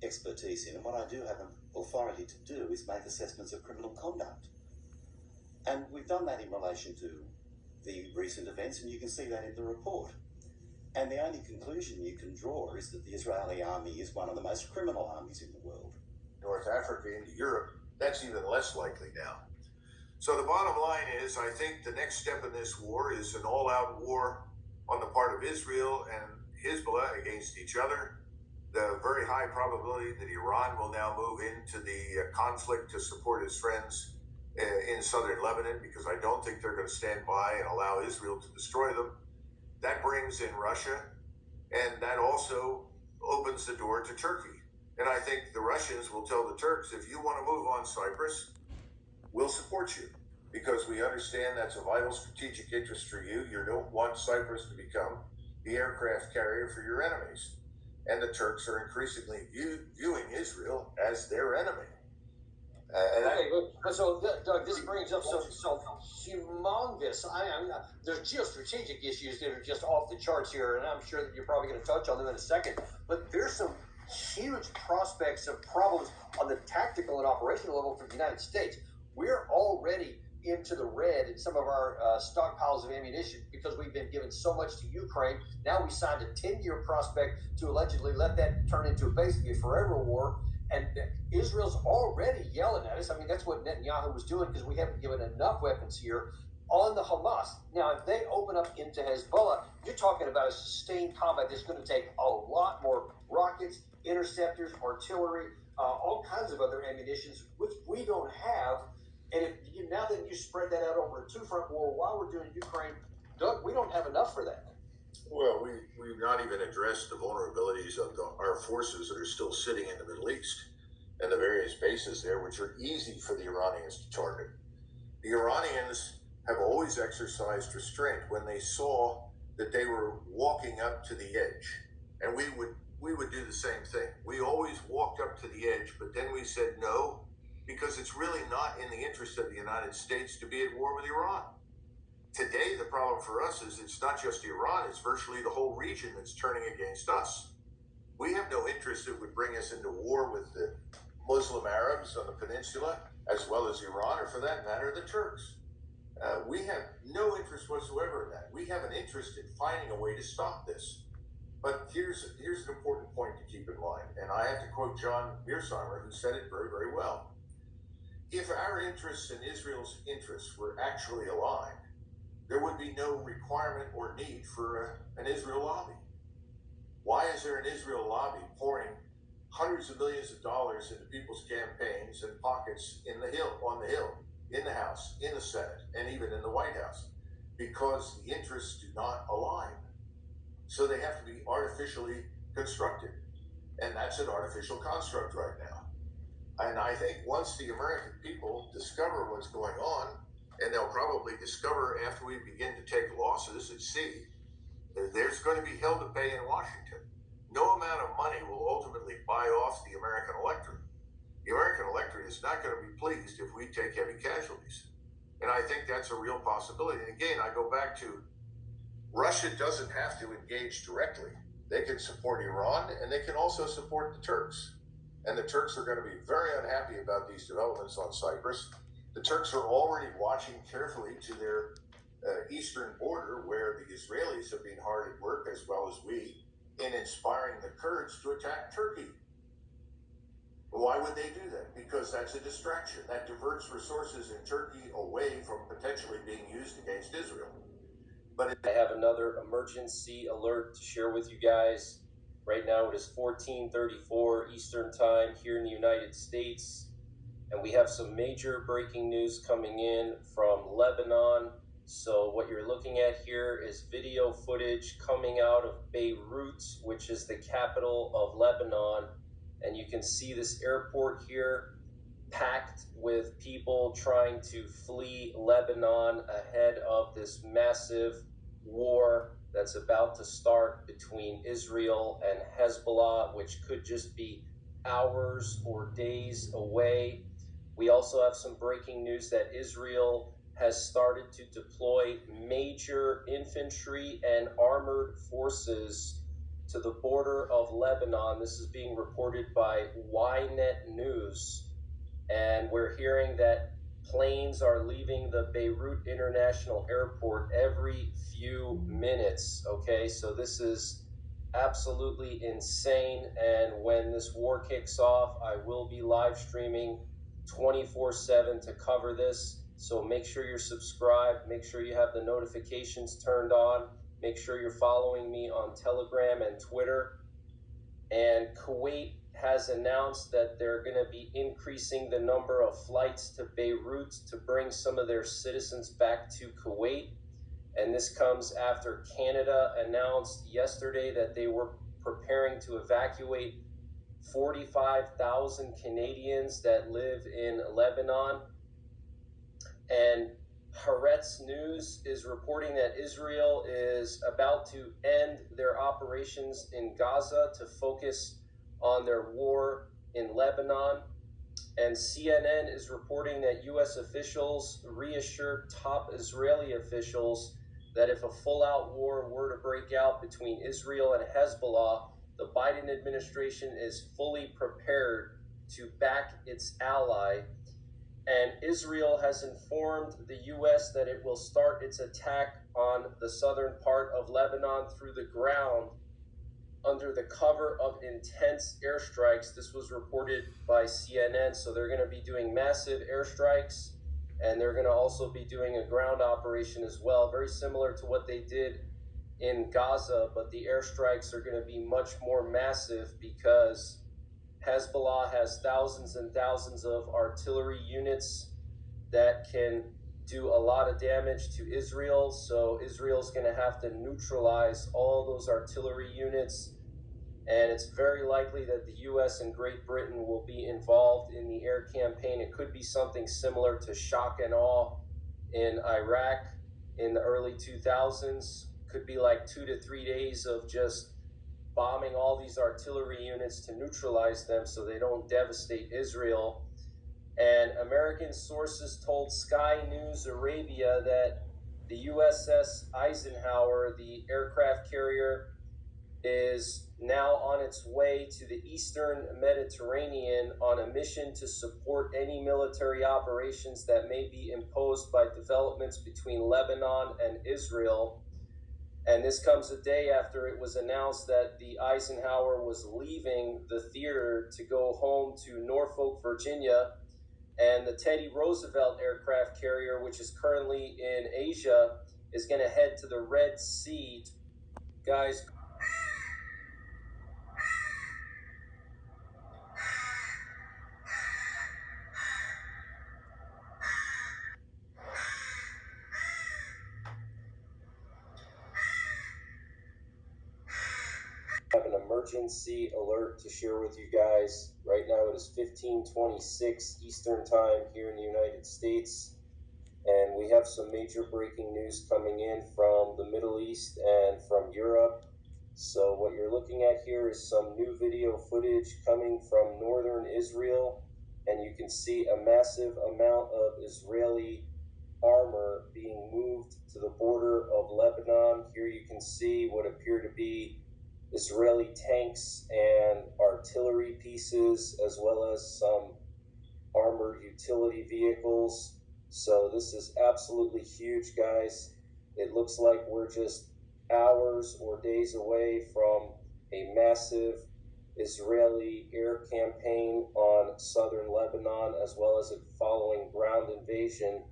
expertise in, and what I do have an authority to do is make assessments of criminal conduct. And we've done that in relation to the recent events, and you can see that in the report. And the only conclusion you can draw is that the Israeli army is one of the most criminal armies in the world. North Africa into Europe, that's even less likely now. So the bottom line is, I think the next step in this war is an all-out war on the part of Israel and Hezbollah against each other. The very high probability that Iran will now move into the conflict to support its friends in southern Lebanon, because I don't think they're going to stand by and allow Israel to destroy them. That brings in Russia, and that also opens the door to Turkey. And I think the Russians will tell the Turks, if you want to move on Cyprus, we'll support you, because we understand that's a vital strategic interest for you. You don't want Cyprus to become the aircraft carrier for your enemies. And the Turks are increasingly viewing Israel as their enemy. So, Doug, this brings up some humongous. There's geostrategic issues that are just off the charts here, and I'm sure that you're probably going to touch on them in a second. But there's some huge prospects of problems on the tactical and operational level for the United States. We're already into the red in some of our stockpiles of ammunition because we've been given so much to Ukraine. Now we signed a 10-year prospect to allegedly let that turn into basically a forever war. And Israel's already yelling at us. I mean, that's what Netanyahu was doing, because we haven't given enough weapons here on the Hamas. Now, if they open up into Hezbollah, you're talking about a sustained combat that's going to take a lot more rockets, interceptors, artillery, all kinds of other ammunitions, which we don't have. And now that you spread that out over a two-front war while we're doing Ukraine, Doug, we don't have enough for that. Well, we've not even addressed the vulnerabilities of our forces that are still sitting in the Middle East and the various bases there, which are easy for the Iranians to target. The Iranians have always exercised restraint when they saw that they were walking up to the edge. And we would do the same thing. We always walked up to the edge, but then we said no, because it's really not in the interest of the United States to be at war with Iran. Today, the problem for us is it's not just Iran, it's virtually the whole region that's turning against us. We have no interest that would bring us into war with the Muslim Arabs on the peninsula, as well as Iran, or for that matter, the Turks. We have no interest whatsoever in that. We have an interest in finding a way to stop this. But here's an important point to keep in mind, and I have to quote John Mearsheimer, who said it very, very well. If our interests and Israel's interests were actually aligned, there would be no requirement or need for an Israel lobby. Why is there an Israel lobby pouring hundreds of millions of dollars into people's campaigns and pockets on the Hill, in the House, in the Senate, and even in the White House? Because the interests do not align. So they have to be artificially constructed. And that's an artificial construct right now. And I think once the American people discover what's going on, and they'll probably discover after we begin to take losses at sea, there's going to be hell to pay in Washington. No amount of money will ultimately buy off the American electorate. The American electorate is not going to be pleased if we take heavy casualties. And I think that's a real possibility. And again, I go back to Russia doesn't have to engage directly. They can support Iran, and they can also support the Turks. And the Turks are going to be very unhappy about these developments on Cyprus. The Turks are already watching carefully to their eastern border, where the Israelis have been hard at work, as well as we, in inspiring the Kurds to attack Turkey. Why would they do that? Because that's a distraction. That diverts resources in Turkey away from potentially being used against Israel. But I have another emergency alert to share with you guys. Right now it is 14:34 Eastern Time here in the United States. And we have some major breaking news coming in from Lebanon. So what you're looking at here is video footage coming out of Beirut, which is the capital of Lebanon. And you can see this airport here packed with people trying to flee Lebanon ahead of this massive war that's about to start between Israel and Hezbollah, which could just be hours or days away. We also have some breaking news that Israel has started to deploy major infantry and armored forces to the border of Lebanon. This is being reported by Ynet News, and we're hearing that planes are leaving the Beirut International Airport every few minutes. Okay, so this is absolutely insane, and when this war kicks off, I will be live streaming 24/7 to cover this. So make sure you're subscribed, make sure you have the notifications turned on, make sure you're following me on Telegram and Twitter. And Kuwait has announced that they're going to be increasing the number of flights to Beirut to bring some of their citizens back to Kuwait. And this comes after Canada announced yesterday that they were preparing to evacuate 45,000 Canadians that live in Lebanon. And Haaretz News is reporting that Israel is about to end their operations in Gaza to focus on their war in Lebanon. And CNN is reporting that U.S. officials reassured top Israeli officials that if a full-out war were to break out between Israel and Hezbollah, the Biden administration is fully prepared to back its ally. And Israel has informed the U.S. that it will start its attack on the southern part of Lebanon through the ground under the cover of intense airstrikes. This was reported by CNN. So they're going to be doing massive airstrikes, and they're going to also be doing a ground operation as well, very similar to what they did in Gaza, but the airstrikes are going to be much more massive because Hezbollah has thousands and thousands of artillery units that can do a lot of damage to Israel. So Israel's going to have to neutralize all those artillery units. And it's very likely that the U.S. and Great Britain will be involved in the air campaign. It could be something similar to shock and awe in Iraq in the early 2000s. Could be like 2 to 3 days of just bombing all these artillery units to neutralize them so they don't devastate Israel. And American sources told Sky News Arabia that the USS Eisenhower, the aircraft carrier, is now on its way to the Eastern Mediterranean on a mission to support any military operations that may be imposed by developments between Lebanon and Israel. And this comes a day after it was announced that the Eisenhower was leaving the theater to go home to Norfolk, Virginia. And the Teddy Roosevelt aircraft carrier, which is currently in Asia, is going to head to the Red Sea. Guys, I have an emergency alert to share with you guys. Right now it is 15:26 Eastern Time here in the United States. And we have some major breaking news coming in from the Middle East and from Europe. So what you're looking at here is some new video footage coming from northern Israel. And you can see a massive amount of Israeli armor being moved to the border of Lebanon. Here you can see what appear to be Israeli tanks and artillery pieces, as well as some armored utility vehicles. So this is absolutely huge, guys. It looks like we're just hours or days away from a massive Israeli air campaign on southern Lebanon, as well as a following ground invasion